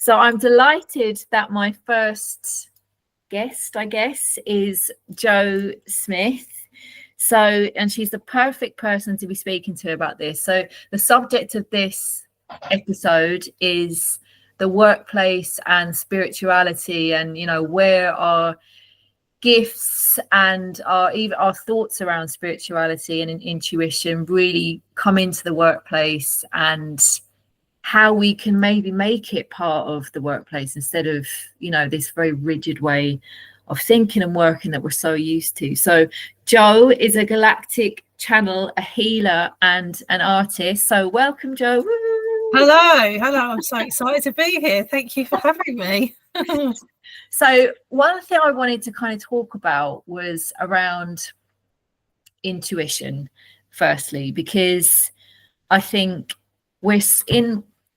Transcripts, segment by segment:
So I'm delighted that my first guest, I guess, is Jo Smith. So, and she's the perfect person to be speaking to about this. So the subject of this episode is the workplace and spirituality, and, you know, where our gifts and our thoughts around spirituality and intuition really come into the workplace, and how we can maybe make it part of the workplace instead of, you know, this very rigid way of thinking and working that we're so used to. So Jo is a galactic channel, a healer, and an artist. So welcome, Jo. Hello. I'm so excited to be here. Thank you for having me. So one thing I wanted to kind of talk about was around intuition, firstly, because I think we're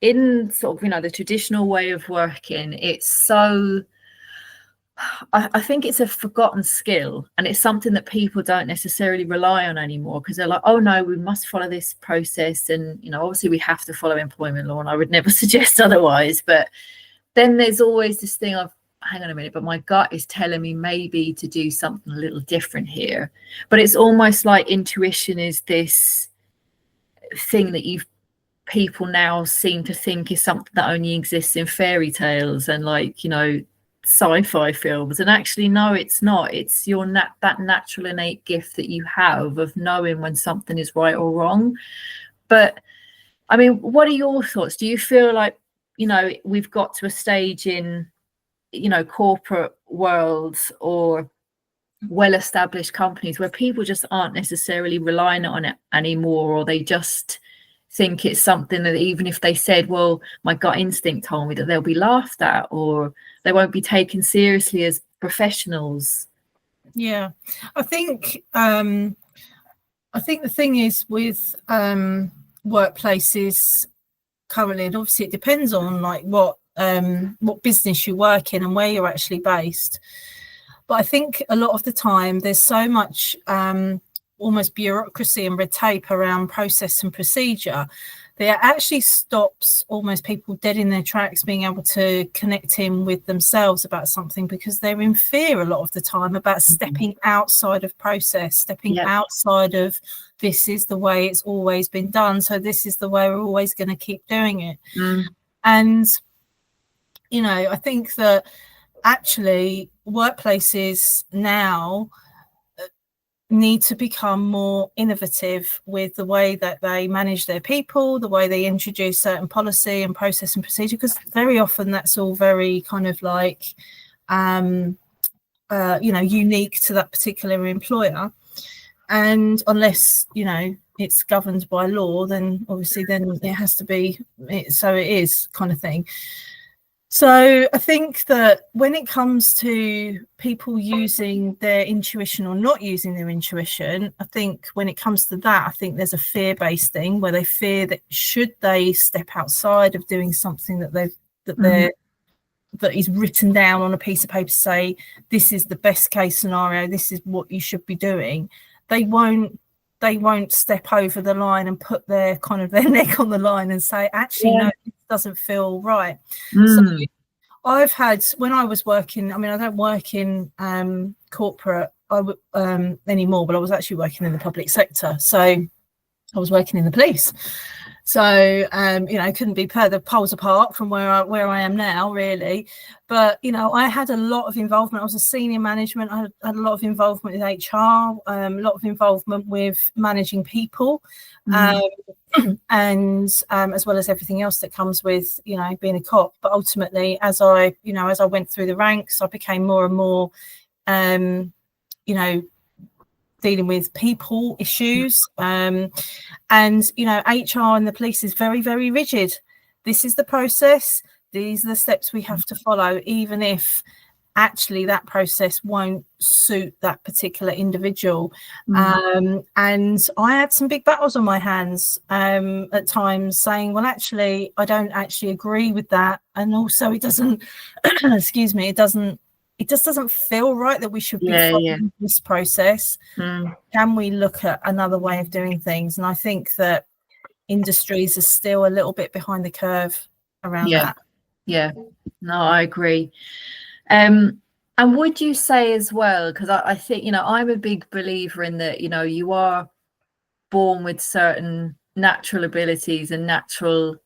in sort of, you know, the traditional way of working. It's so, I think it's a forgotten skill, and it's something that people don't necessarily rely on anymore, because they're like, oh no, we must follow this process, and, you know, obviously we have to follow employment law, and I would never suggest otherwise. But then there's always this thing of, hang on a minute, but my gut is telling me maybe to do something a little different here. But it's almost like intuition is this thing that people now seem to think is something that only exists in fairy tales and, like, you know, sci-fi films. And actually, no, it's not. It's your that natural innate gift that you have of knowing when something is right or wrong. But I mean, what are your thoughts? Do you feel like, you know, we've got to a stage in, you know, corporate worlds or well-established companies where people just aren't necessarily relying on it anymore, or they just think it's something that even if they said, well, my gut instinct told me, that they'll be laughed at, or they won't be taken seriously as professionals? Yeah, I think the thing is with workplaces currently, and obviously it depends on like what business you work in and where you're actually based. But I think a lot of the time there's so much almost bureaucracy and red tape around process and procedure that actually stops almost people dead in their tracks being able to connect in with themselves about something, because they're in fear a lot of the time about stepping outside of process, stepping outside of, this is the way it's always been done, so this is the way we're always going to keep doing it. And, you know, I think that actually workplaces now need to become more innovative with the way that they manage their people, the way they introduce certain policy and process and procedure, because very often that's all very kind of like, you know, unique to that particular employer. And unless, you know, it's governed by law, then obviously then it has to be, so it is kind of thing. So I think that when it comes to people using their intuition or not using their intuition, I think when it comes to that, I think there's a fear-based thing where they fear that should they step outside of doing something that that is written down on a piece of paper to say, this is the best case scenario, this is what you should be doing, they won't step over the line and put their kind of their neck on the line and say, actually, no, it doesn't feel right. So I've had, when I was working, I mean, I don't work in corporate anymore, but I was actually working in the public sector. So I was working in the police. So, you know, couldn't be the poles apart from where I am now, really. But, you know, I had a lot of involvement. I was a senior management. I had a lot of involvement with HR, a lot of involvement with managing people, and as well as everything else that comes with, you know, being a cop. But ultimately, as I went through the ranks, I became more and more, you know, dealing with people issues, and, you know, HR and the police is very, very rigid. This is the process, these are the steps we have to follow, even if actually that process won't suit that particular individual. And I had some big battles on my hands at times, saying, well, actually, I don't actually agree with that, and also it doesn't excuse me, it just doesn't feel right that we should be following this process. Can we look at another way of doing things? And I think that industries are still a little bit behind the curve around that. Yeah, no, I agree. And would you say as well, because I think, you know, I'm a big believer in that, you know, you are born with certain natural abilities and natural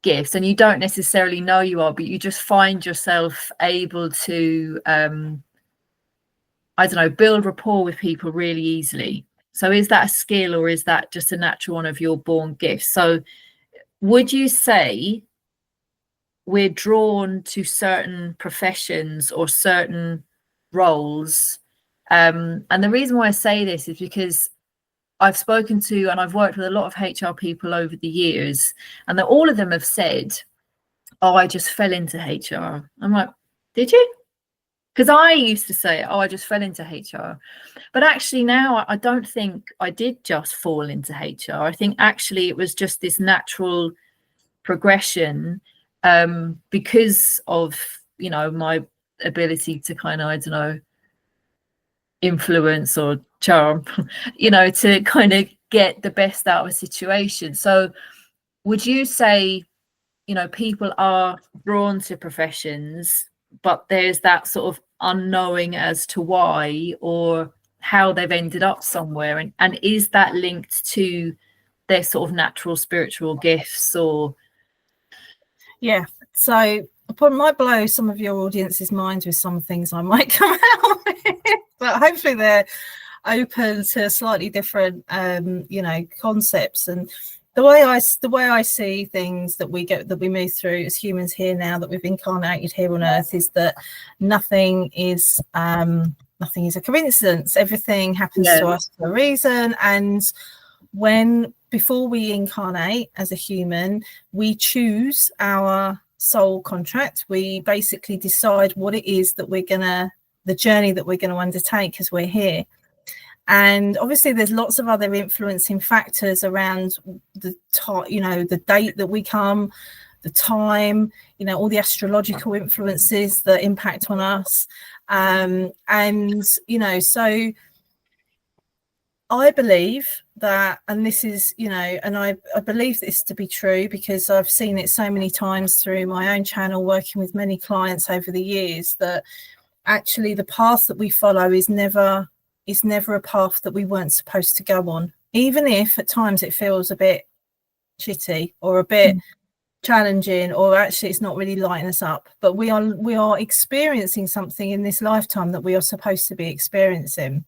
gifts, and you don't necessarily know you are, but you just find yourself able to, I don't know, build rapport with people really easily. So is that a skill, or is that just a natural one of your born gifts? So would you say we're drawn to certain professions or certain roles? And the reason why I say this is because I've spoken to and I've worked with a lot of HR people over the years, and that all of them have said, "Oh, I just fell into HR." I'm like, "Did you?" Because I used to say, "Oh, I just fell into HR," but actually now I don't think I did just fall into HR. I think actually it was just this natural progression, because of, you know, my ability to kind of, I don't know, influence or charm, you know, to kind of get the best out of a situation. So would you say, you know, people are drawn to professions, but there's that sort of unknowing as to why or how they've ended up somewhere, and is that linked to their sort of natural spiritual gifts? Or Yeah. So I might blow some of your audience's minds with some things I might come out with, but hopefully they're open to slightly different, you know, concepts. And the way I see things that we move through as humans here now that we've incarnated here on Earth is that nothing is a coincidence. Everything happens to us for a reason. And before we incarnate as a human, we choose our soul contract. We basically decide what it is that the journey that we're going to undertake as we're here. And obviously there's lots of other influencing factors around you know, the date that we come, the time, you know, all the astrological influences that impact on us. And, you know, so I believe that, and this is, you know, and I believe this to be true because I've seen it so many times through my own channel, working with many clients over the years, that actually the path that we follow is never a path that we weren't supposed to go on, even if at times it feels a bit shitty or a bit challenging, or actually it's not really lighting us up. But we are experiencing something in this lifetime that we are supposed to be experiencing.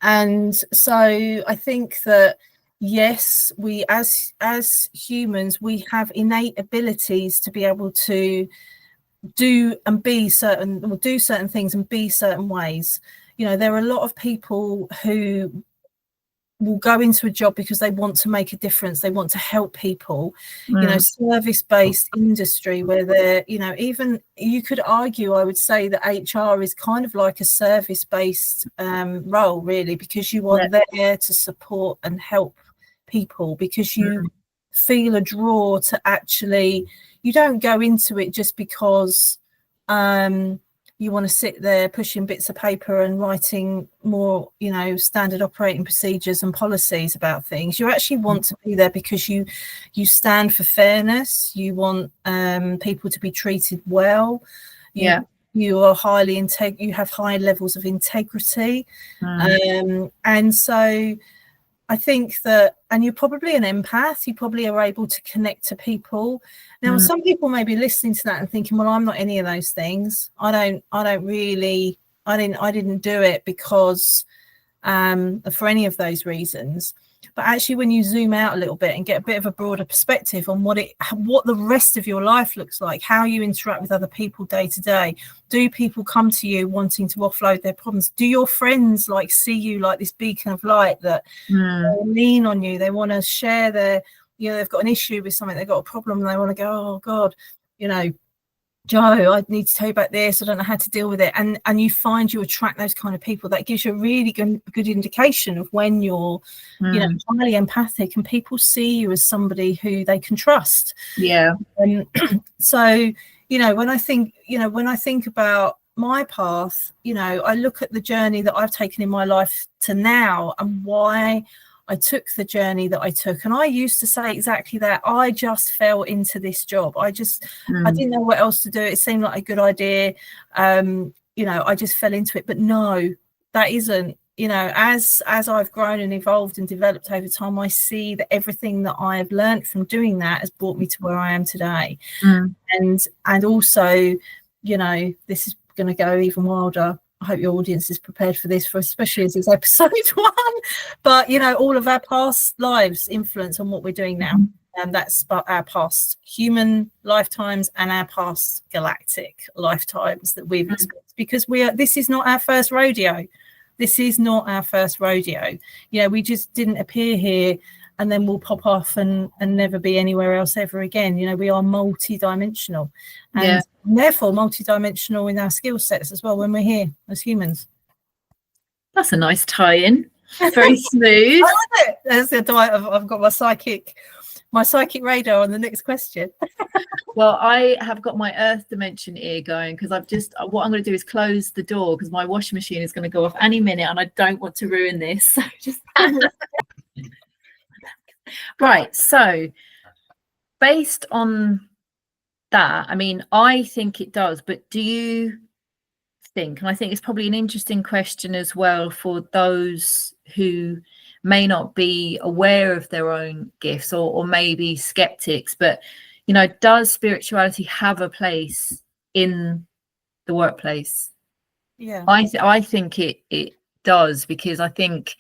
And so I think that yes, we as humans, we have innate abilities to be able to do certain things and be certain ways. You know, there are a lot of people who will go into a job because they want to make a difference, they want to help people. You know, service-based industry where they're, you know, even you could argue, I would say that HR is kind of like a service-based role, really, because you are there to support and help people, because you feel a draw to actually, you don't go into it just because you want to sit there pushing bits of paper and writing more, you know, standard operating procedures and policies about things. You actually want to be there because you stand for fairness. You want people to be treated well. You are highly you have high levels of integrity. And so I think that, and you're probably an empath, you probably are able to connect to people. Now, some people may be listening to that and thinking, well, I'm not any of those things. I didn't do it because for any of those reasons. But actually, when you zoom out a little bit and get a bit of a broader perspective on what the rest of your life looks like, how you interact with other people day to day, do people come to you wanting to offload their problems? Do your friends like see you like this beacon of light that lean on you? They want to share their, you know, they've got an issue with something, they've got a problem, and they want to go, oh God, you know, Joe, I need to tell you about this, I don't know how to deal with it. And you find you attract those kind of people. That gives you a really good indication of when you're, you know, highly empathic and people see you as somebody who they can trust. So, you know, when I think about my path, you know, I look at the journey that I've taken in my life to now and why I took the journey that I took. And I used to say exactly that. I just fell into this job. I didn't know what else to do. It seemed like a good idea. I just fell into it. But no, that isn't. As I've grown and evolved and developed over time, I see that everything that I have learned from doing that has brought me to where I am today. And also, this is going to go even wilder. I hope your audience is prepared for this, especially as it's episode 1. But all of our past lives influence on what we're doing now, and that's our past human lifetimes and our past galactic lifetimes that we've experienced. Because this is not our first rodeo. This is not our first rodeo. We just didn't appear here and then we'll pop off and never be anywhere else ever again. We are multi-dimensional, and therefore multi-dimensional in our skill sets as well when we're here as humans. That's a nice tie-in. Very smooth. There's the diet. I've got my psychic radar on the next question. Well, I have got my earth dimension ear going, because what I'm going to do is close the door, because my washing machine is going to go off any minute and I don't want to ruin this. So just right. So based on that, I mean, I think it does, but do you think, and I think it's probably an interesting question as well for those who may not be aware of their own gifts, or maybe skeptics, but does spirituality have a place in the workplace? Yeah, I think it does, because I think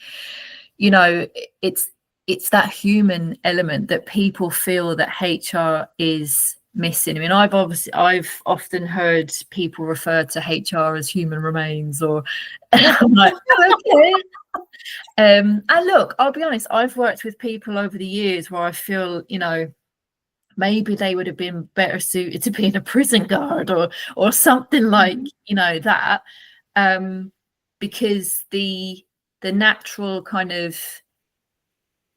it's that human element that people feel that HR is missing. I mean, I've often heard people refer to HR as human remains, or I'm like, okay. And look, I'll be honest, I've worked with people over the years where I feel maybe they would have been better suited to being a prison guard or something like that, because the natural kind of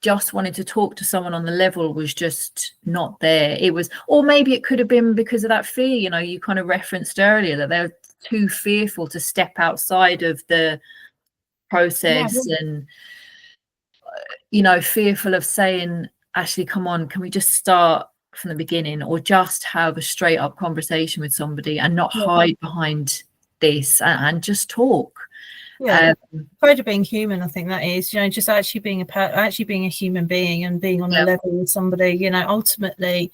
just wanting to talk to someone on the level was just not there. It was, or maybe it could have been because of that fear, you kind of referenced earlier, that they're too fearful to step outside of the process, and fearful of saying, actually, come on, can we just start from the beginning, or just have a straight up conversation with somebody and not hide behind this, and just talk. Afraid of being human, I think that is, just actually being a human being and being on a level with somebody. Ultimately,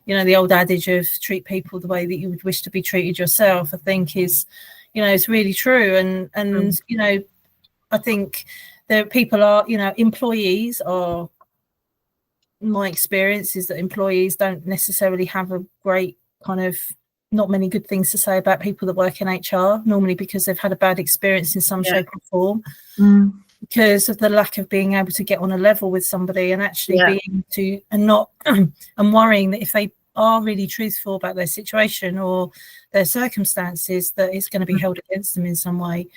the old adage of treat people the way that you would wish to be treated yourself, I think is it's really true. And I think that people are, employees are, my experience is that employees don't necessarily have a great kind of, not many good things to say about people that work in HR, normally because they've had a bad experience in some shape or form, because of the lack of being able to get on a level with somebody and actually being to, and not and worrying that if they are really truthful about their situation or their circumstances, that it's going to be held against them in some way.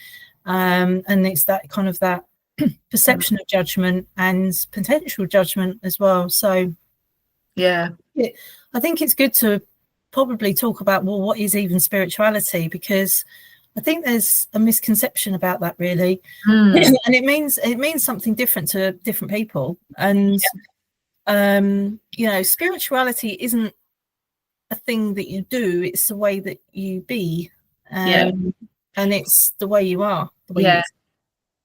And it's that kind of that perception of judgment and potential judgment as well. So I think it's good to probably talk about, well, what is even spirituality, because I think there's a misconception about that, really. And it means something different to different people. And spirituality isn't a thing that you do, it's the way that you be, and it's the way you are, the way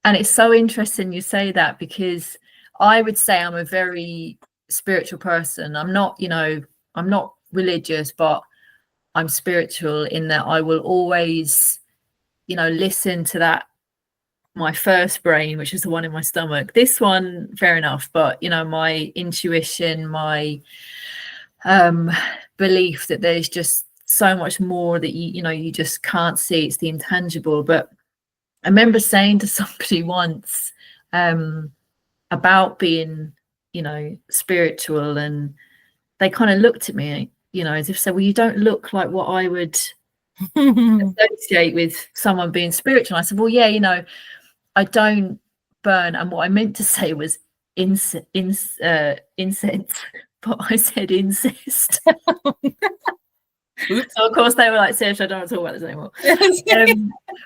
and it's so interesting you say that, because I would say I'm a very spiritual person. I'm not religious, but I'm spiritual in that I will always listen to that, my first brain, which is the one in my stomach. This one, fair enough, but my intuition, my belief that there's just so much more that you just can't see. It's the intangible. But I remember saying to somebody once about being spiritual, and they kind of looked at me as if say, well, you don't look like what I would associate with someone being spiritual. I said, well, I don't burn, and what I meant to say was incense, but I said incest. So of course they were like, Serge, I don't want to talk about this anymore.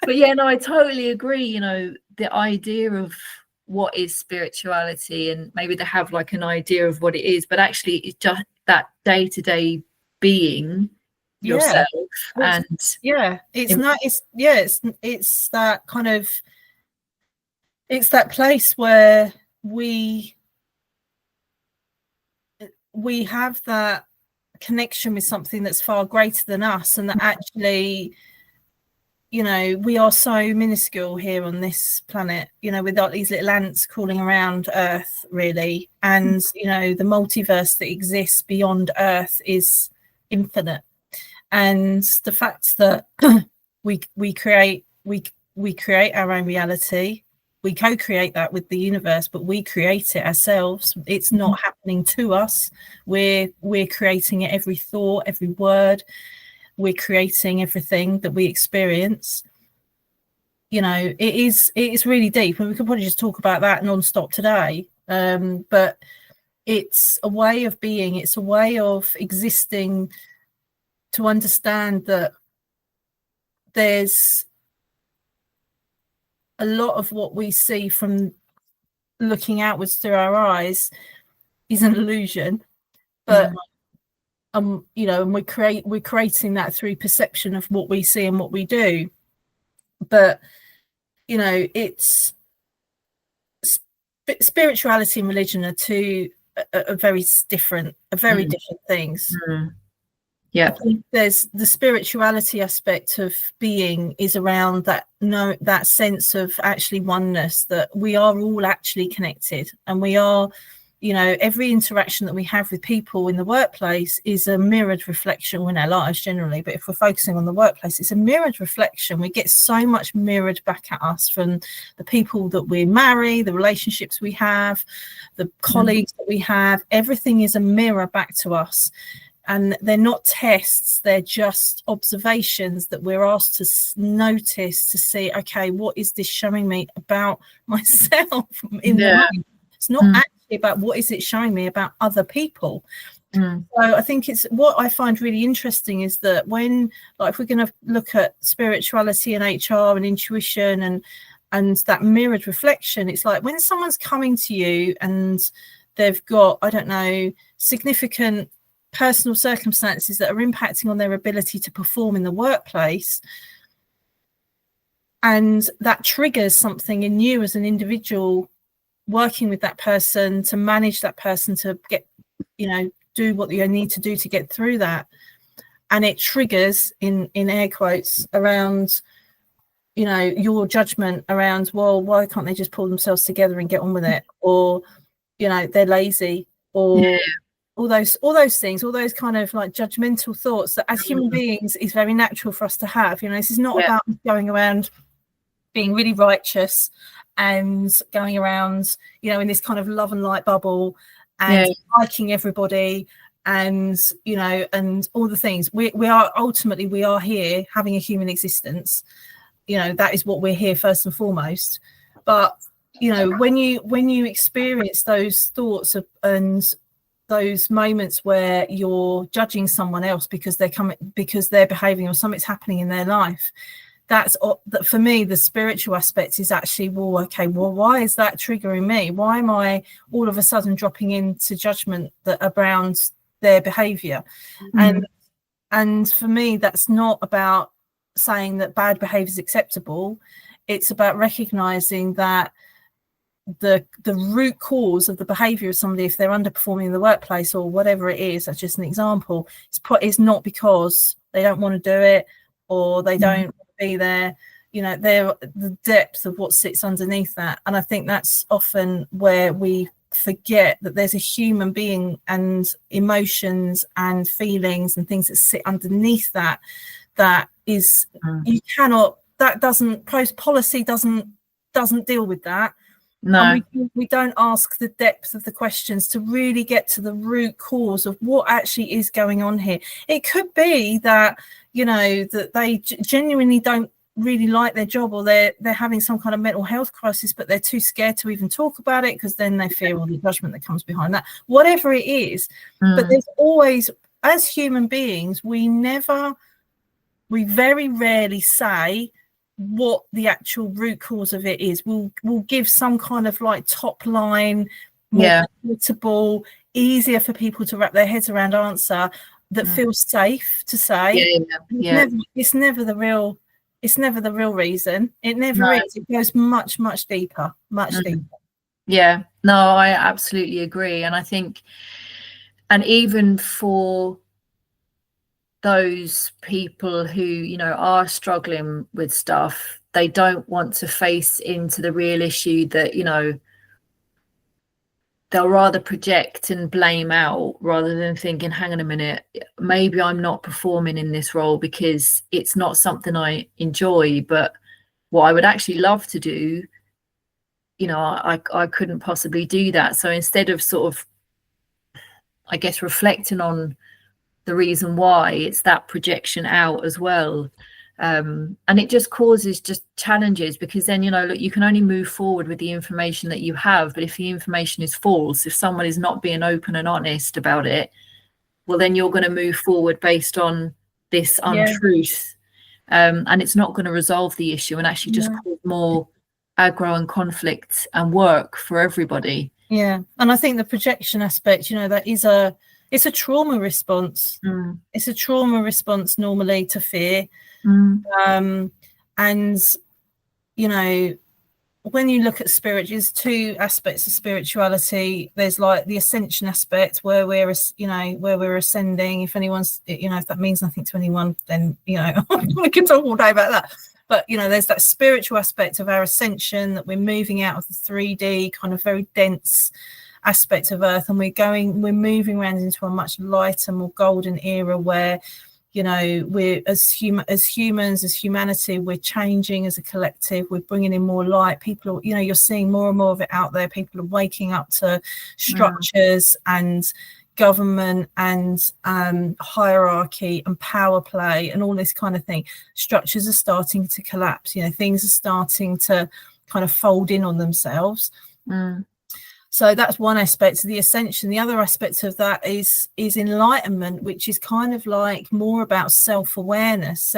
But I totally agree. The idea of what is spirituality, and maybe they have like an idea of what it is, but actually it's just that day-to-day being yourself. And it's that kind of, it's that place where we have that connection with something that's far greater than us, and that actually, you know, we are so minuscule here on this planet, you know, with these little ants crawling around Earth, really. And, you know, the multiverse that exists beyond Earth is infinite. And the fact that we create our own reality, we co-create that with the universe, but we create it ourselves. It's not happening to us. We're creating it, every thought, every word. We're creating everything that we experience. You know, it is really deep, and we could probably just talk about that non-stop today. But it's a way of being, it's a way of existing, to understand that there's a lot of what we see from looking outwards through our eyes is an illusion, but you know, and we're creating that through perception of what we see and what we do. But you know, it's spirituality and religion are two very different things. Yeah, I think there's the spirituality aspect of being is around that sense of actually oneness, that we are all actually connected, and we are, you know, every interaction that we have with people in the workplace is a mirrored reflection in our lives generally. But if we're focusing on the workplace, it's a mirrored reflection. We get so much mirrored back at us from the people that we marry, the relationships we have, the colleagues that we have. Everything is a mirror back to us. And they're not tests, they're just observations that we're asked to notice, to see, okay, what is this showing me about myself in the moment? It's not actually about what is it showing me about other people. So I think it's, what I find really interesting is that when, like, if we're going to look at spirituality and HR and intuition and that mirrored reflection, it's like when someone's coming to you and they've got, I don't know, significant personal circumstances that are impacting on their ability to perform in the workplace, and that triggers something in you as an individual working with that person to manage that person to get, you know, do what you need to do to get through that, and it triggers in air quotes around, you know, your judgment around, well, why can't they just pull themselves together and get on with it, or, you know, they're lazy, or all those things, all those kind of like judgmental thoughts that as human beings is very natural for us to have. You know, this is not about going around being really righteous and going around, you know, in this kind of love and light bubble and liking everybody and, you know, and all the things. We are here having a human existence. You know, that is what we're here first and foremost. But, you know, when you experience those thoughts and those moments where you're judging someone else because they're behaving or something's happening in their life, that for me, the spiritual aspect is actually, well, okay, well, why is that triggering me? Why am I all of a sudden dropping into judgment around their behavior? And for me, that's not about saying that bad behavior is acceptable. It's about recognizing that the root cause of the behavior of somebody, if they're underperforming in the workplace or whatever it is, that's just an example, it's not because they don't want to do it or they don't want to be there. You know, they're the depth of what sits underneath that. And I think that's often where we forget that there's a human being and emotions and feelings and things that sit underneath that is you cannot, that doesn't, post policy doesn't deal with that. No, and we don't ask the depth of the questions to really get to the root cause of what actually is going on here. It could be that, you know, that they genuinely don't really like their job, or they're having some kind of mental health crisis, but they're too scared to even talk about it because then they fear all the judgment that comes behind that, whatever it is. But there's always, as human beings, we very rarely say what the actual root cause of it is. We'll give some kind of like top line, more palatable, easier for people to wrap their heads around answer that feels safe to say. It's never the real reason. It never is. It goes much deeper, deeper. Yeah, no, I absolutely agree. And I think, and even for those people who, you know, are struggling with stuff, they don't want to face into the real issue that, you know, they'll rather project and blame out rather than thinking, hang on a minute, maybe I'm not performing in this role because it's not something I enjoy, but what I would actually love to do, you know, I couldn't possibly do that. So instead of sort of, I guess, reflecting on the reason why, it's that projection out as well. And it just causes just challenges, because then, you know, look, you can only move forward with the information that you have. But if the information is false, if someone is not being open and honest about it, well, then you're going to move forward based on this untruth. And it's not going to resolve the issue, and actually just cause more aggro and conflict and work for everybody. Yeah. And I think the projection aspect, you know, that is it's a trauma response. It's a trauma response normally to fear. And, you know, when you look at spirit, there's two aspects of spirituality. There's like the ascension aspect where we're ascending. If anyone's, you know, if that means nothing to anyone, then, you know, we can talk all day about that. But, you know, there's that spiritual aspect of our ascension, that we're moving out of the 3D kind of very dense aspect of Earth, and we're moving around into a much lighter, more golden era where, you know, we're as humans, as humanity, we're changing as a collective. We're bringing in more light. People are, you know, you're seeing more and more of it out there. People are waking up to structures and government and hierarchy and power play and all this kind of thing. Structures are starting to collapse. You know, things are starting to kind of fold in on themselves. So that's one aspect of the ascension. The other aspect of that is enlightenment, which is kind of like more about self-awareness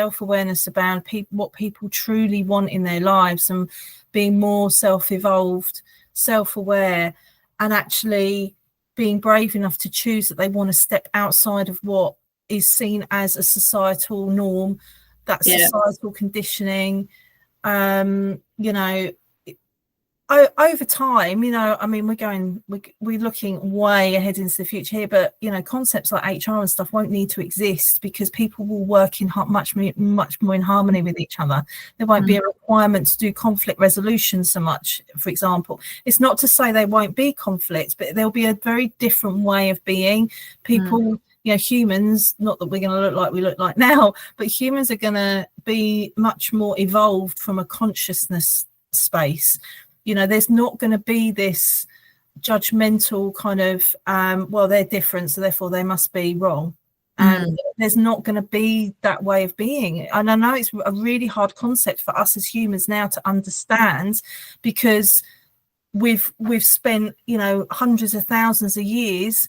about what people truly want in their lives, and being more self-evolved, self-aware, and actually being brave enough to choose that they want to step outside of what is seen as a societal norm, that societal conditioning. You know, over time, you know, I mean, we're looking way ahead into the future here, but, you know, concepts like HR and stuff won't need to exist, because people will work in much more in harmony with each other. There won't be a requirement to do conflict resolution so much, for example. It's not to say there won't be conflict, but there'll be a very different way of being. People, you know, humans, not that we're going to look like we look like now, but humans are going to be much more evolved from a consciousness space. You know, there's not going to be this judgmental kind of, well, they're different, so therefore they must be wrong. And there's not going to be that way of being. And I know it's a really hard concept for us as humans now to understand, because we've spent, you know, hundreds of thousands of years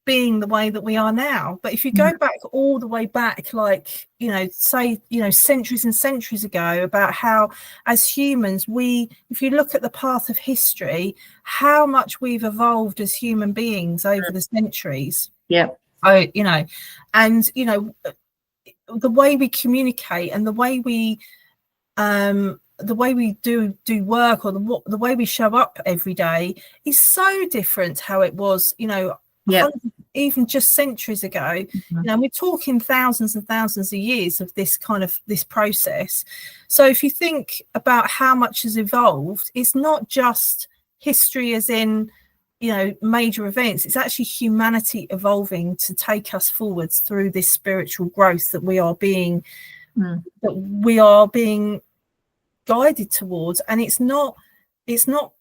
being the way that we are now. But if you go back all the way back, like, you know, say, you know, centuries and centuries ago, about how as humans, if you look at the path of history, how much we've evolved as human beings over the centuries. So, you know, and, you know, the way we communicate and the way we do work, or the way we show up every day is so different how it was, you know, even just centuries ago. You know, we're talking thousands and thousands of years of this process. So if you think about how much has evolved, it's not just history as in, you know, major events. It's actually humanity evolving to take us forwards through this spiritual growth that we are being guided towards. And it's not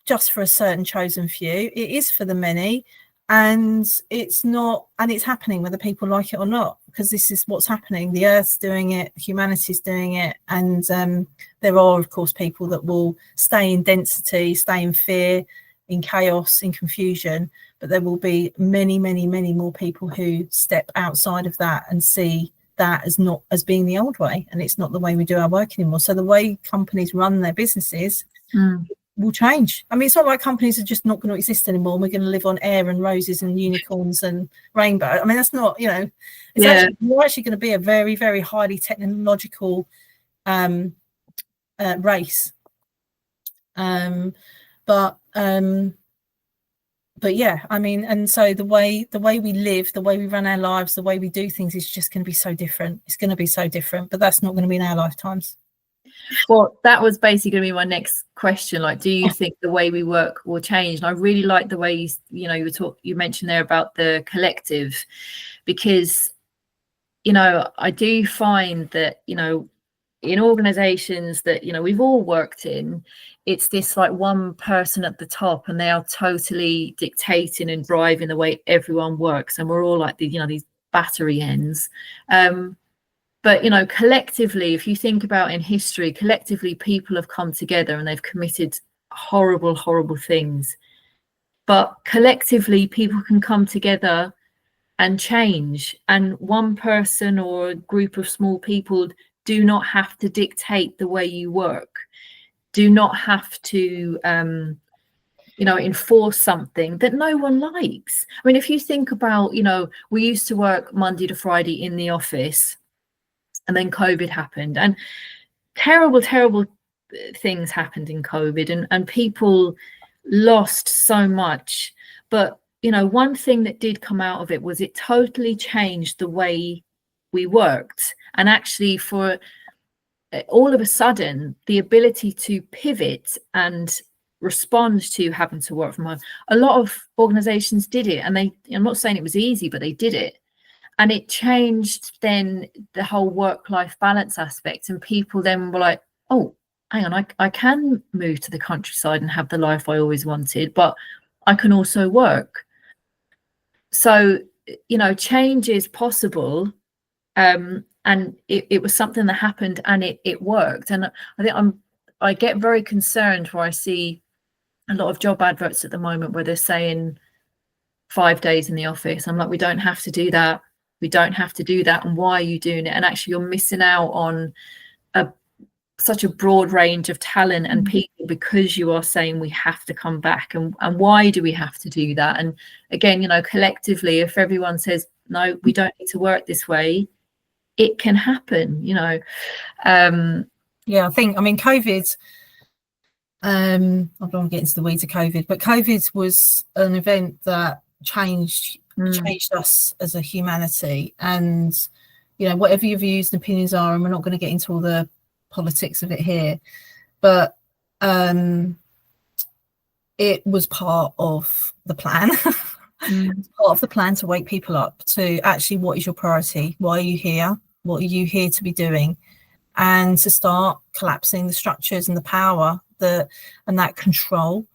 just for a certain chosen few. It is for the many. And it's happening whether people like it or not, because this is what's happening. The Earth's doing it, humanity's doing it, and there are, of course, people that will stay in density, stay in fear, in chaos, in confusion, but there will be many, many, many more people who step outside of that and see that as not as being the old way, and it's not the way we do our work anymore. So the way companies run their businesses will change. I mean, it's not like companies are just not going to exist anymore. We're going to live on air and roses and unicorns and rainbow. I mean, that's not, you know, it's we're actually going to be a very, very highly technological race. But yeah, I mean, and so the way we live, the way we run our lives, the way we do things is just going to be so different. It's going to be so different, but that's not going to be in our lifetimes. Well, that was basically going to be my next question. Like, do you think the way we work will change? And I really like the way you mentioned there about the collective, because, you know, I do find that, you know, in organizations that, you know, we've all worked in, it's this like one person at the top, and they are totally dictating and driving the way everyone works, and we're all like these battery ends. But, you know, collectively, if you think about in history, collectively, people have come together and they've committed horrible, horrible things. But collectively, people can come together and change. And one person or a group of small people do not have to dictate the way you work, do not have to, you know, enforce something that no one likes. I mean, if you think about, you know, we used to work Monday to Friday in the office, and then COVID happened, and terrible, terrible things happened in COVID, and people lost so much. But, you know, one thing that did come out of it was it totally changed the way we worked. And actually, for all of a sudden, the ability to pivot and respond to having to work from home, a lot of organizations did it. And I'm not saying it was easy, but they did it. And it changed then the whole work-life balance aspect. And people then were like, oh, hang on, I can move to the countryside and have the life I always wanted, but I can also work. So, you know, change is possible. And it was something that happened, and it worked. And I think I get very concerned where I see a lot of job adverts at the moment where they're saying 5 days in the office. I'm like, we don't have to do that. We don't have to do that. And why are you doing it? And actually, you're missing out on such a broad range of talent and people, because you are saying we have to come back. And why do we have to do that? And again, you know, collectively, if everyone says, no, we don't need to work this way, it can happen, you know. Yeah, I mean, COVID, I don't want to get into the weeds of COVID, but COVID was an event that changed us as a humanity. And, you know, whatever your views and opinions are, and we're not going to get into all the politics of it here, but it was part of the plan. It's part of the plan to wake people up to actually, what is your priority? Why are you here? What are you here to be doing? And to start collapsing the structures and the power and that control,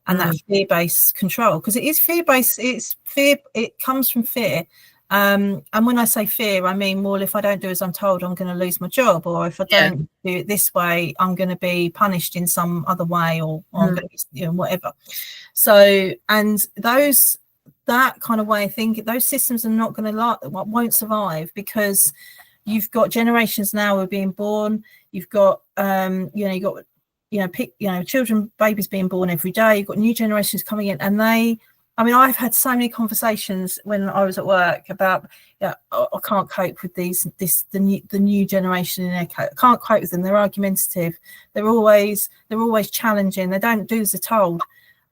and that fear-based control, because it is fear-based. It's fear. It comes from fear. And when I say fear, I mean, well, if I don't do as I'm told, I'm going to lose my job, or if I don't do it this way, I'm going to be punished in some other way, or I'm going to be, you know, whatever. So, and that kind of way of thinking, those systems are not going to won't survive, because you've got generations now who are being born. You've got children, babies being born every day. You've got new generations coming in, and I've had so many conversations when I was at work about, I can't cope with the new generation in I can't cope with them. They're argumentative. They're always challenging. They don't do as they're told.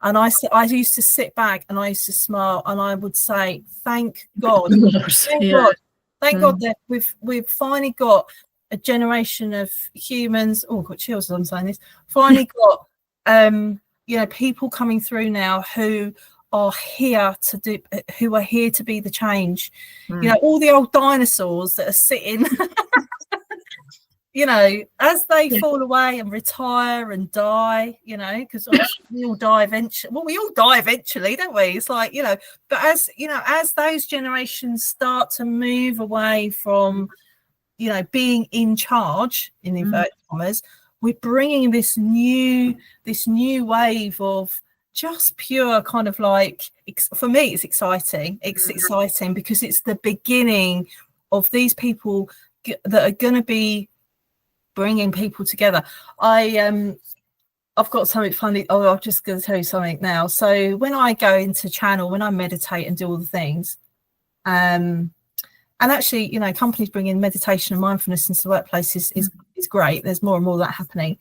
And I used to sit back and I used to smile, and I would say, thank God, thank God that we've finally got a generation of humans. Oh, I've got chills as I'm saying this. Finally got people coming through now who are here to be the change. You know, all the old dinosaurs that are sitting you know, as they fall away and retire and die, you know, because we all die eventually. Well, we all die eventually, don't we? It's like, you know, but as you know, as those generations start to move away from, you know, being in charge, in inverted commas, we're bringing this new wave of just pure kind of like, for me, it's exciting. It's exciting because it's the beginning of these people that are going to be bringing people together. I've got something funny. Oh, I'm just going to tell you something now. So when I go into channel, when I meditate and do all the things, and actually, you know, companies bringing meditation and mindfulness into the workplace is great. There's more and more of that happening.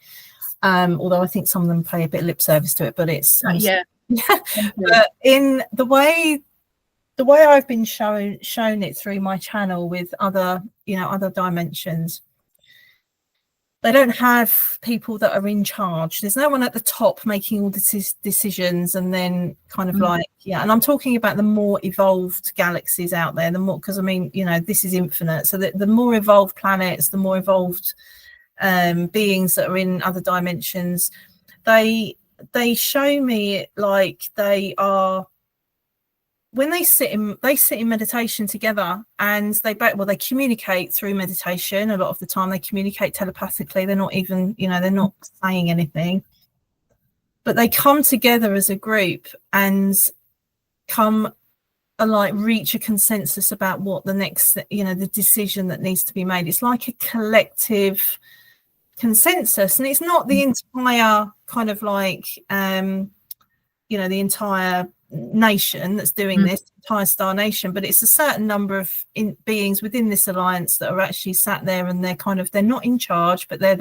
Although I think some of them pay a bit of lip service to it, but it's yeah. But in the way I've been shown it through my channel with other dimensions, they don't have people that are in charge. There's no one at the top making all the decisions, and then kind of like, yeah. And I'm talking about the more evolved galaxies out there, the more, because I mean, you know, this is infinite. So the more evolved planets, the more evolved beings that are in other dimensions, they show me it like they are, when they sit in meditation together, and they communicate through meditation. A lot of the time they communicate telepathically. They're not even, you know, they're not saying anything, but they come together as a group and reach a consensus about what the next, you know, the decision that needs to be made. It's like a collective consensus, and it's not the entire kind of like you know, the entire nation that's doing this, entire star nation, but it's a certain number of beings within this alliance that are actually sat there, and they're not in charge, but they're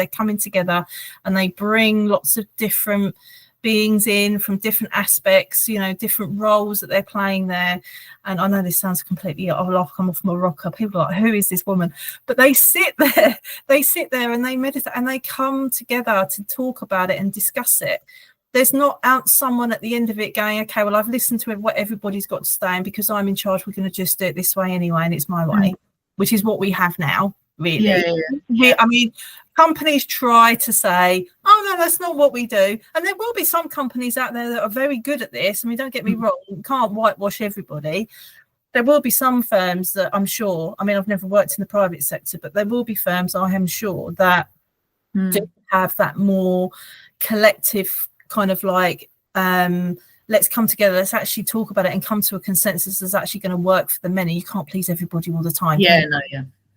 coming together, and they bring lots of different beings in from different aspects, you know, different roles that they're playing there. And I know this sounds completely, I'll come off my rocker. People are like, who is this woman? But they sit there and they meditate, and they come together to talk about it and discuss it. There's not someone at the end of it going, okay, well, I've listened to what everybody's got to say, and because I'm in charge, we're going to just do it this way anyway, and it's my way, which is what we have now, really. Yeah. I mean, companies try to say, oh, no, that's not what we do. And there will be some companies out there that are very good at this. I mean, don't get me wrong, you can't whitewash everybody. There will be some firms that I'm sure, I mean, I've never worked in the private sector, but there will be firms, I am sure, that do have that more collective kind of like, let's come together, let's actually talk about it and come to a consensus that's actually going to work for the many. You can't please everybody all the time.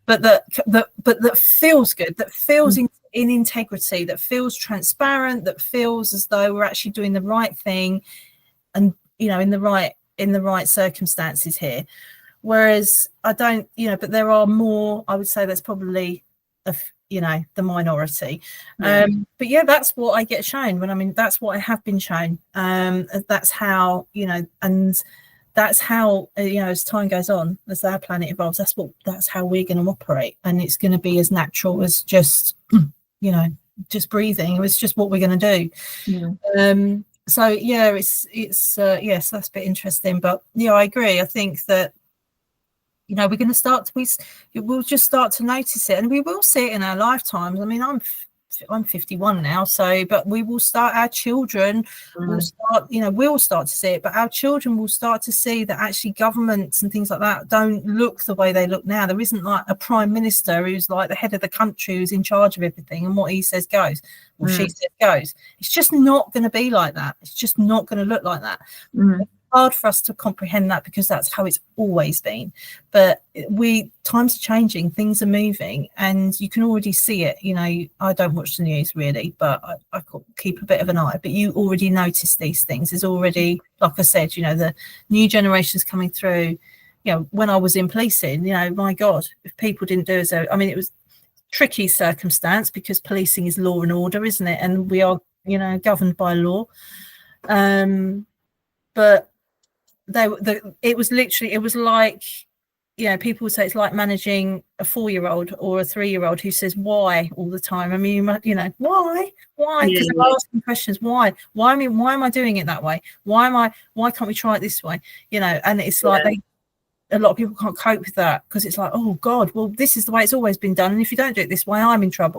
But that feels good, that feels in integrity, that feels transparent, that feels as though we're actually doing the right thing, and, you know, in the right circumstances here. Whereas I don't, you know, but there are more, I would say that's probably you know, the minority. But yeah, that's what I get shown that's what I have been shown. That's how, you know, and that's how, you know, as time goes on, as our planet evolves, that's how we're going to operate, and it's going to be as natural as just, you know, just breathing. It's just what we're going to do. So yeah, it's yes, that's a bit interesting. But yeah, I agree. I think that, you know, we're going to we'll just start to notice it, and we will see it in our lifetimes. I mean, I'm 51 now, so, but we will start, our children will start, you know, we'll start to see it, but our children will start to see that actually governments and things like that don't look the way they look now. There isn't like a prime minister who's like the head of the country, who's in charge of everything, and what he says goes, or she says goes. It's just not going to be like that. It's just not going to look like that. Hard for us to comprehend that, because that's how it's always been. But times are changing, things are moving, and you can already see it. You know, I don't watch the news really, but I keep a bit of an eye. But you already notice these things. There's already, like I said, you know, the new generations coming through. You know, when I was in policing, you know, my God, if people didn't do as I mean, it was tricky circumstance, because policing is law and order, isn't it? And we are, you know, governed by law. But it was like, you know, people would say it's like managing a 4-year-old or a 3-year-old who says why all the time. I mean, you know, why? Because they're asking questions. Why? I mean, why am I doing it that way? Why can't we try it this way? You know, and it's like a lot of people can't cope with that, because it's like, oh God, well, this is the way it's always been done, and if you don't do it this way, I'm in trouble.